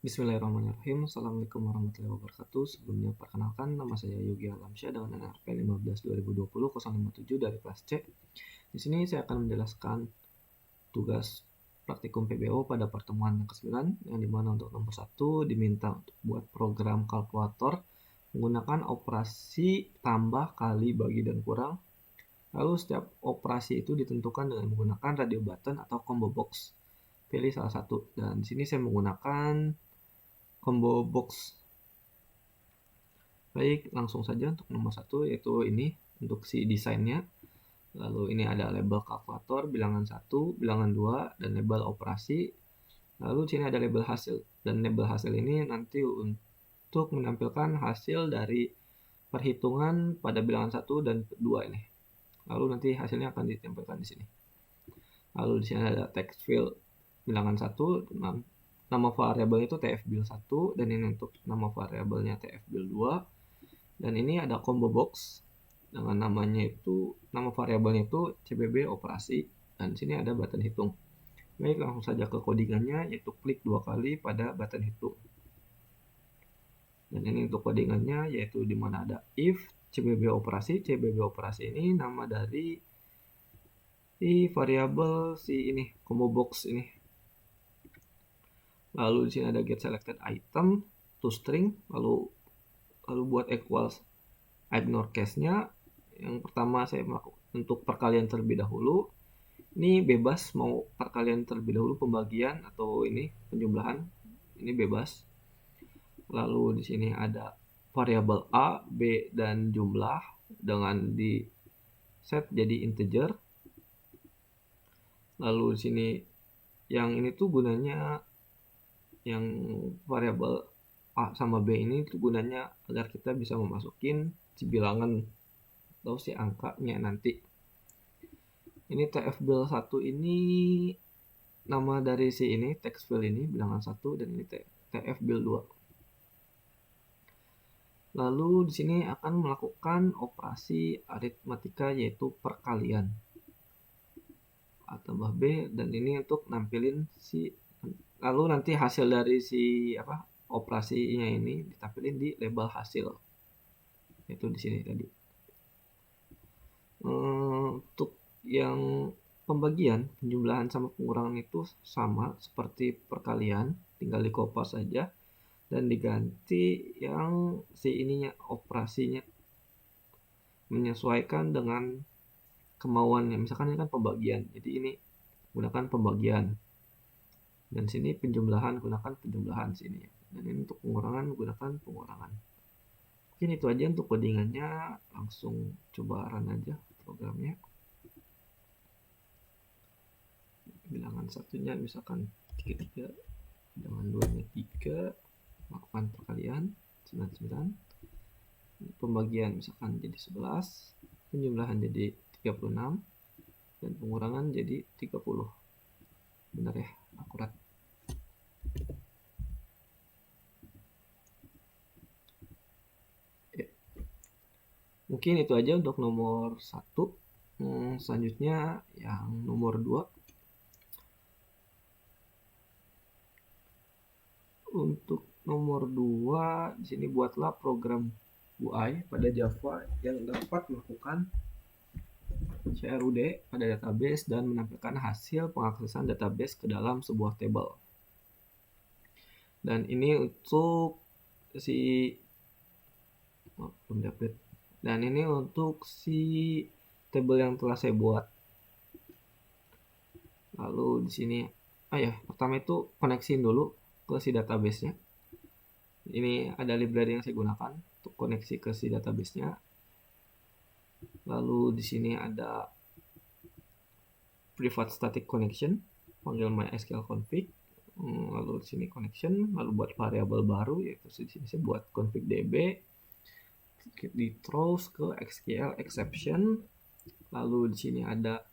Bismillahirrahmanirrahim. Assalamualaikum warahmatullahi wabarakatuh. Sebelumnya perkenalkan, nama saya Yogi Alamsyah dengan NRP 15/2020-057 dari kelas C. Di sini saya akan menjelaskan tugas praktikum PBO pada pertemuan yang ke-9, yang dimana untuk nomor 1 diminta untuk buat program kalkulator menggunakan operasi tambah, kali, bagi, dan kurang. Lalu setiap operasi itu ditentukan dengan menggunakan radio button atau combo box. Pilih salah satu. Dan di sini saya menggunakan combo box. Baik, langsung saja untuk nomor 1, yaitu ini untuk si desainnya. Lalu ini ada label kalkulator, bilangan 1, bilangan 2, dan label operasi. Lalu sini ada label hasil. Dan label hasil ini nanti untuk menampilkan hasil dari perhitungan pada bilangan 1 dan 2 ini. Lalu nanti hasilnya akan ditampilkan di sini. Lalu di sini ada text field bilangan 1, nama variabelnya itu tfbuild1, dan ini untuk nama variabelnya tfbuild2. Dan ini ada combo box dengan namanya itu, nama variabelnya itu cbb operasi, dan sini ada button hitung. Baik, langsung saja ke codingannya, yaitu klik 2 kali pada button hitung. Dan ini untuk codingannya, yaitu di mana ada if cbb operasi. Cbb operasi ini nama dari si variabel si ini, combo box ini. Lalu di sini ada get selected item to string, lalu buat equals ignore case-nya. Yang pertama saya melakukan untuk perkalian terlebih dahulu. Ini bebas mau perkalian terlebih dahulu, pembagian atau ini penjumlahan. Ini bebas. Lalu di sini ada variabel A, B, dan jumlah dengan di set jadi integer. Lalu di sini yang ini tuh gunanya, yang variabel A sama B ini tuh gunanya agar kita bisa memasukin si bilangan atau si angkanya nanti. Ini tfbuild1 ini nama dari si ini text field ini bilangan 1, dan ini tfbuild2. Lalu di sini akan melakukan operasi aritmatika, yaitu perkalian A tambah B, dan ini untuk nampilin si, lalu nanti hasil dari si operasinya ini ditampilin di label hasil, yaitu di sini tadi. Untuk yang pembagian, penjumlahan sama pengurangan itu sama seperti perkalian, tinggal di copy saja dan diganti yang si ininya, operasinya menyesuaikan dengan kemauannya. Misalkan ini kan pembagian, jadi ini gunakan pembagian, dan sini penjumlahan gunakan penjumlahan sini, dan ini untuk pengurangan gunakan pengurangan. Mungkin itu aja untuk codingannya. Langsung coba run aja programnya. Bilangan satunya misalkan 33, bilangan 2 nya 3, lakukan perkalian 99, pembagian misalkan jadi 11, penjumlahan jadi 36, dan pengurangan jadi 30. Benar ya, akurat. Ya. Mungkin itu aja untuk nomor 1. Selanjutnya yang nomor 2. Untuk nomor 2 di sini buatlah program UI pada Java yang dapat melakukan CRUD pada database dan menampilkan hasil pengaksesan database ke dalam sebuah table. Dan ini untuk si belum diupdate. Dan ini untuk si table yang telah saya buat. Lalu di sini pertama itu koneksiin dulu ke si database-nya. Ini ada library yang saya gunakan untuk koneksi ke si database-nya. Lalu di sini ada private static connection, panggil mysql config. Lalu di sini connection, lalu buat variabel baru, yaitu di sini saya buat config db, di throws ke xql exception. Lalu di sini ada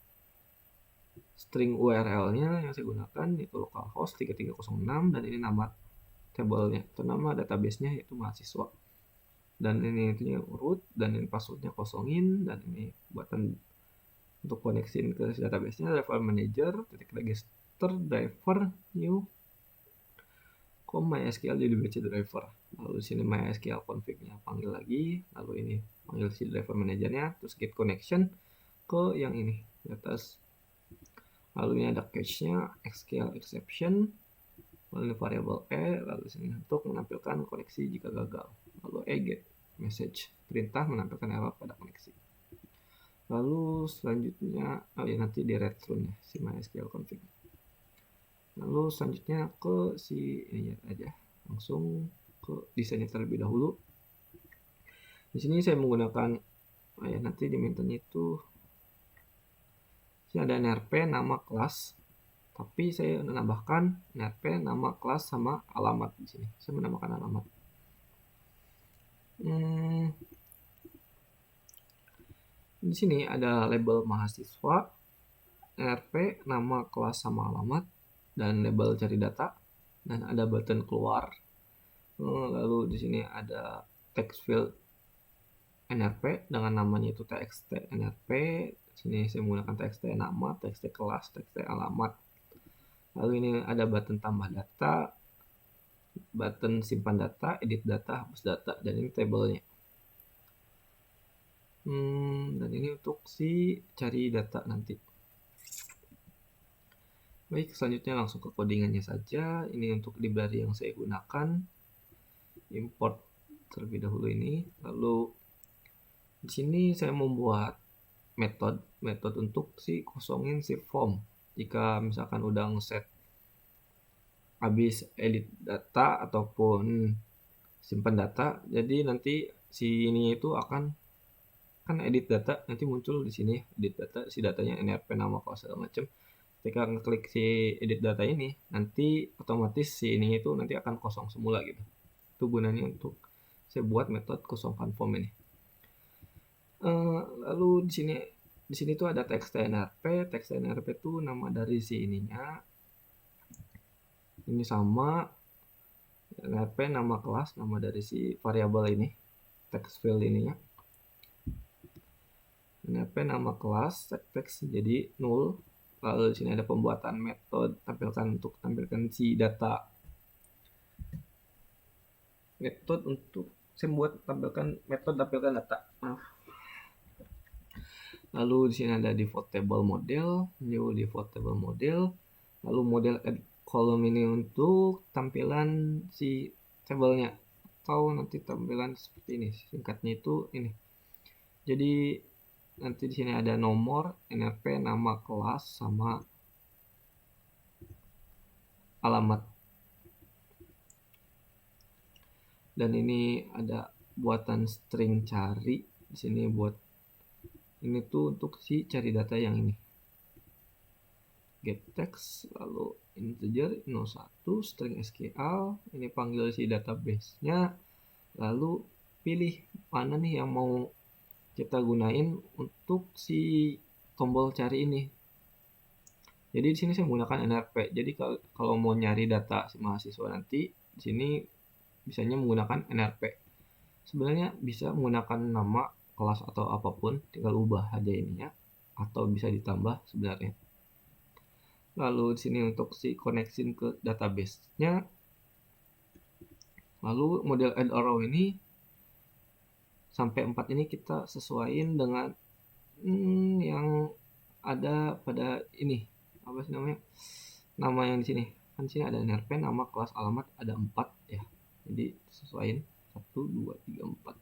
string URL-nya yang saya gunakan, yaitu localhost 3306, dan ini nama tabelnya atau nama database-nya yaitu mahasiswa. Dan ini intinya root, dan ini passwordnya kosongin, dan ini button untuk koneksiin ke database-nya, driver manager, titik register, driver, new, MySQL DBC driver. Lalu di sini MySQL config-nya panggil lagi, lalu ini panggil si driver manajernya, terus get connection ke yang ini di atas. Lalu ini ada cache-nya, SQL exception, lalu ini variable e, lalu di sini untuk menampilkan koneksi jika gagal. Lalu get message, perintah menampilkan error pada koneksi. Lalu selanjutnya, nanti di read through-nya si MySQL config. Lalu selanjutnya ke si ini aja, langsung ke desainnya terlebih dahulu. Di sini saya menggunakan nanti dimintanya itu sini ada nrp nama kelas, tapi saya menambahkan nrp nama kelas sama alamat di sini. Saya menambahkan alamat. Di sini ada label mahasiswa, nrp nama kelas sama alamat, dan label cari data, dan ada button keluar. Lalu di sini ada text field nrp dengan namanya itu txt nrp. Sini saya menggunakan txt nama, txt kelas, txt alamat. Lalu ini ada button tambah data, button simpan data, edit data, hapus data, dan ini tabelnya. Dan ini untuk si cari data nanti. Baik, selanjutnya langsung ke codingannya saja. Ini untuk library yang saya gunakan. Import terlebih dahulu ini. Lalu di sini saya membuat metode untuk si kosongin si form. Jika misalkan udah ngeset habis edit data ataupun simpan data, jadi nanti si ini itu akan edit data, nanti muncul di sini edit data, si datanya nrp nama kelas segala macam. Ketika ngeklik si edit data ini, nanti otomatis si ini itu nanti akan kosong semula gitu. Itu gunanya untuk saya buat metode kosongkan form ini. Lalu di sini tuh ada text nrp itu nama dari si ininya. Ini sama nrp nama kelas, nama dari si variabel ini, text field ininya. nrp nama kelas text jadi null. Lalu di sini ada pembuatan metode tampilkan si data. Metode untuk saya buat tampilkan data. Maaf. Lalu di sini ada default table model, new default table model. Lalu model add column ini untuk tampilan si tabelnya, atau nanti tampilan seperti ini. Singkatnya itu ini. Jadi nanti di sini ada nomor, nrp nama kelas sama alamat. Dan ini ada buatan string cari di sini buat ini tuh untuk si cari data yang ini. Get text, lalu integer 01 string SQL, ini panggil si database-nya, lalu pilih mana nih yang mau kita gunain untuk si tombol cari ini. Jadi di sini saya menggunakan nrp. Jadi kalau mau nyari data si mahasiswa nanti di sini bisanya menggunakan nrp. Sebenarnya bisa menggunakan nama kelas atau apapun, tinggal ubah aja ininya, atau bisa ditambah sebenarnya. Lalu di sini untuk si connection ke database-nya. Lalu model add arrow ini sampai 4 ini kita sesuaiin dengan yang ada pada ini. Apa sih namanya? Nama yang di sini. Kan di sini ada nrp, nama, kelas, alamat, ada 4 ya. Jadi sesuaiin 1 2 3 4.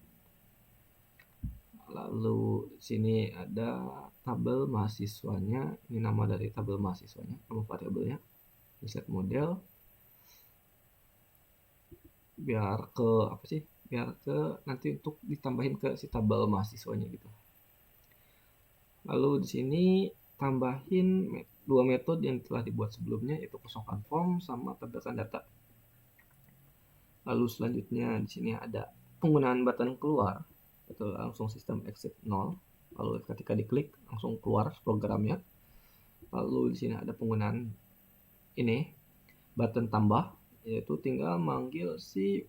Lalu sini ada tabel mahasiswanya, ini nama dari tabel mahasiswanya, nama variabelnya. Set model biar ke nanti untuk ditambahin ke si tabel mahasiswanya gitu. Lalu di sini tambahin 2 metode yang telah dibuat sebelumnya, yaitu kosongkan form sama tampilkan data. Lalu selanjutnya di sini ada penggunaan button keluar, atau langsung sistem exit 0. Lalu ketika diklik langsung keluar programnya. Lalu di sini ada penggunaan ini button tambah, yaitu tinggal manggil si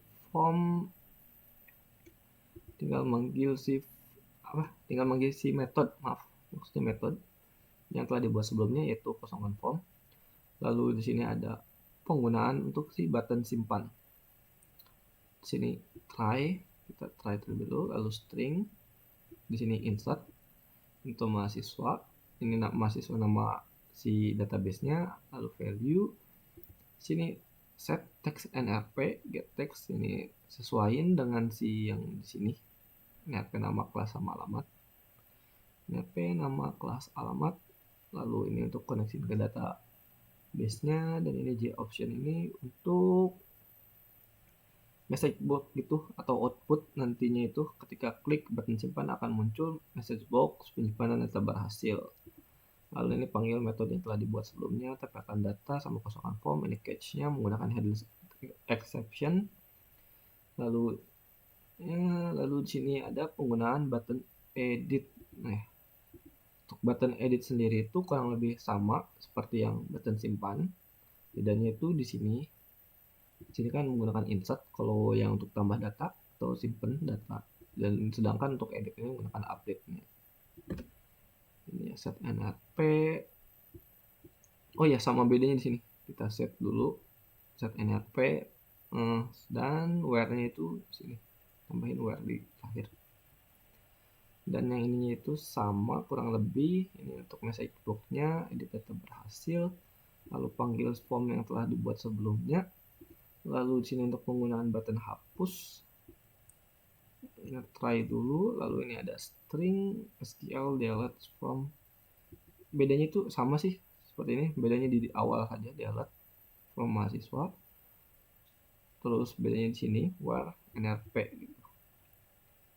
metode, yang telah dibuat sebelumnya, yaitu kosongkan form. Lalu di sini ada penggunaan untuk si button simpan. Di sini kita try terlebih dulu, lalu string, di sini insert untuk mahasiswa, ini mahasiswa nama si database-nya, lalu value, sini set text nrp get text, ini sesuaiin dengan si yang di sini, nrp nama kelas sama alamat, nrp nama kelas alamat, lalu ini untuk koneksi ke database-nya, dan ini JOption ini untuk message box gitu atau output nantinya itu ketika klik button simpan akan muncul message box penyimpanan data berhasil. Lalu ini panggil metode yang telah dibuat sebelumnya, tempelkan data sama kosongan form, ini catch-nya menggunakan headless exception. Lalu di sini ada penggunaan button edit. Nah, untuk button edit sendiri itu kurang lebih sama seperti yang button simpan. Bedanya itu di sini. Di sini kan menggunakan insert kalau yang untuk tambah data atau simpan data, dan sedangkan untuk edit ini menggunakan update-nya. Ini set nrp. Oh ya, sama bedanya di sini. Kita set dulu set nrp dan where-nya itu di sini. Tambahin where di akhir. Dan yang ininya itu sama kurang lebih. Ini untuk message box-nya, edit data berhasil, lalu panggil form yang telah dibuat sebelumnya. Lalu di sini untuk penggunaan button hapus, ini try dulu. Lalu ini ada string SQL delete from. Bedanya itu sama sih seperti ini. Bedanya di awal saja delete from mahasiswa. Terus bedanya di sini where nrp gitu.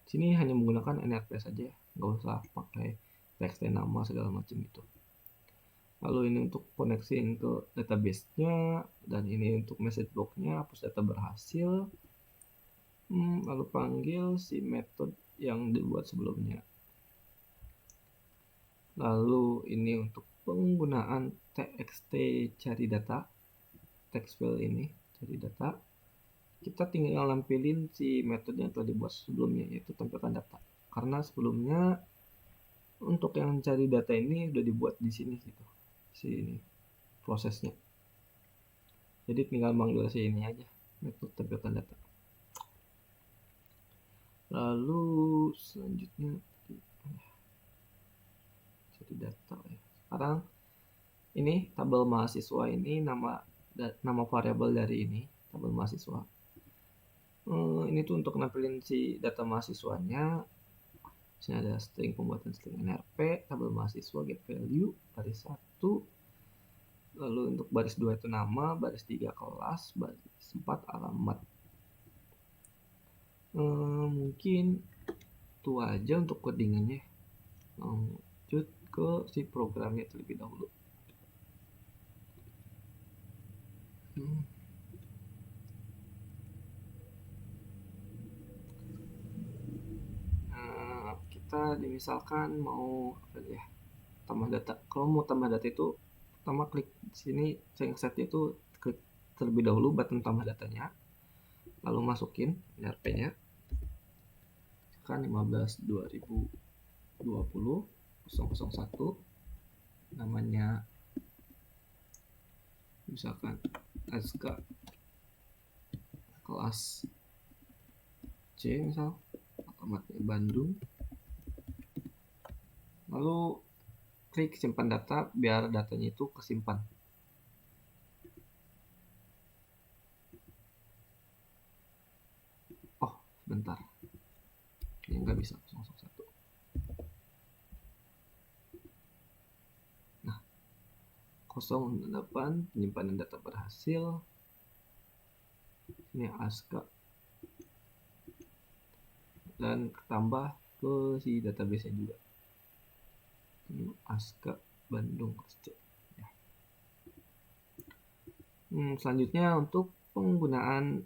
Di sini hanya menggunakan nrp saja, nggak usah pakai text dan nama segala macam itu. Lalu ini untuk koneksiin ke database-nya, dan ini untuk message box-nya, hapus data berhasil. Lalu panggil si metode yang dibuat sebelumnya. Lalu ini untuk penggunaan txt cari data, text field ini cari data. Kita tinggal nampilin si metode yang telah dibuat sebelumnya, yaitu tampilkan data. Karena sebelumnya untuk yang cari data ini udah dibuat di sini gitu. Sini prosesnya, jadi tinggal manggil si ini aja, metode tampilkan data. Lalu selanjutnya jadi data ya. Sekarang ini tabel mahasiswa, ini nama variabel dari ini tabel mahasiswa. Ini tuh untuk nampilin si data mahasiswanya. Sini ada string, pembuatan string nrp, tabel mahasiswa get value baris 1. Lalu untuk baris 2 itu nama, baris 3 kelas, baris 4 alamat. Mungkin itu aja untuk codingannya. Lanjut ke si programnya terlebih dahulu. Kita misalkan mau tambah data. Kalau mau tambah data itu pertama klik sini, saya setnya itu klik terlebih dahulu button tambah datanya, lalu masukin nrp-nya kan 15/2020/001, namanya misalkan Azka kelas C misal, alamatnya Bandung. Lalu klik simpan data biar datanya itu kesimpan. Oh, bentar. Ini nggak bisa 001. Nah, 08 penyimpanan data berhasil. Ini Aska. Dan tambah ke si database-nya juga. Aska Bandung ya. Selanjutnya untuk penggunaan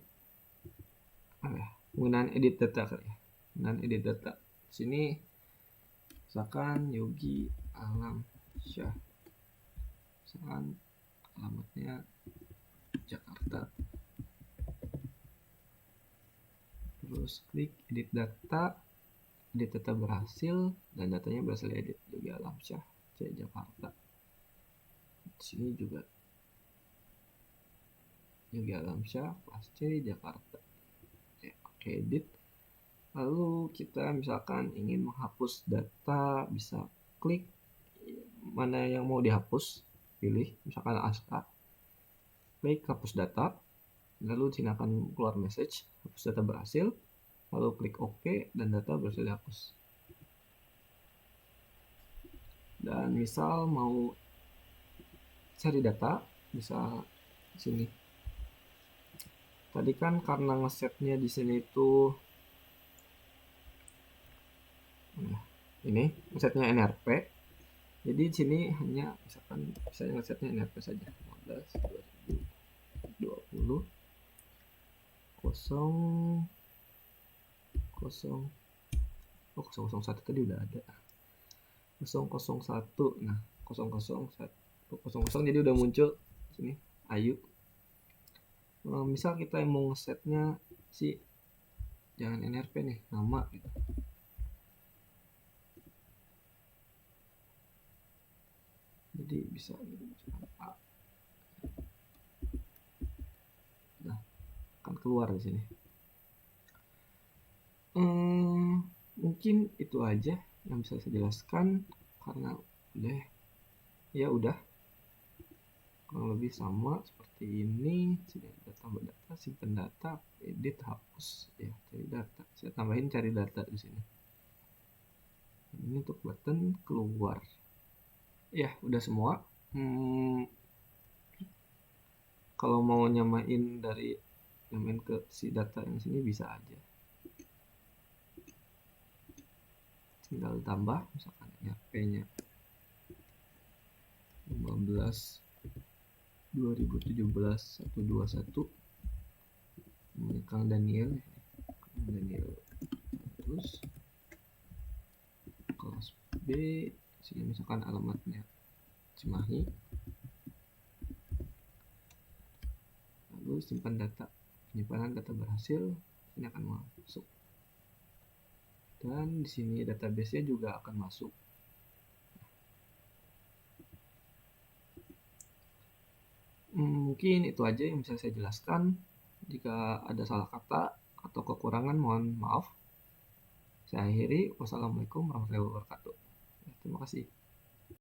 edit data kali ya. Penggunaan edit data. Sini misalkan Yogi Alam Syah. Misalkan alamatnya Jakarta. Terus klik edit data berhasil, dan datanya berhasil edit Yogi Alamsyah C Jakarta. Di sini juga Yogi Alamsyah, kelas C, Jakarta. Ya, oke, edit. Lalu kita misalkan ingin menghapus data, bisa klik mana yang mau dihapus, pilih misalkan ASKA, klik hapus data, lalu di sini akan keluar message hapus data berhasil, lalu klik OK dan data berhasil dihapus. Dan misal mau cari data, bisa di sini. Tadi kan karena ngesetnya di sini itu ini ngesetnya NRP, jadi di sini hanya misalkan bisa ngesetnya NRP saja, 15 2020 0 0 001 tadi udah ada 001. Nah 001 jadi udah muncul sini Ayu. Misal kita mau ngesetnya si jangan NRP nih, nama gitu. Jadi bisa A. Nah, akan keluar di sini. Mungkin itu aja yang bisa saya jelaskan karena udah kurang lebih sama seperti ini. Sudah ada tambah data, simpan data, edit, hapus ya, cari data. Saya tambahin cari data di sini. Ini untuk button keluar. Ya, udah semua. Kalau mau nyamain ke si data yang sini bisa aja. Tinggal tambah misalkan P-nya 15 2017 121 Kang Daniel terus kelas B sini misalkan alamatnya Cimahi, lalu simpan data, penyimpanan data berhasil, ini akan masuk dan di sini database-nya juga akan masuk. Mungkin itu aja yang bisa saya jelaskan. Jika ada salah kata atau kekurangan mohon maaf. Saya akhiri. Wassalamualaikum warahmatullahi wabarakatuh. Terima kasih.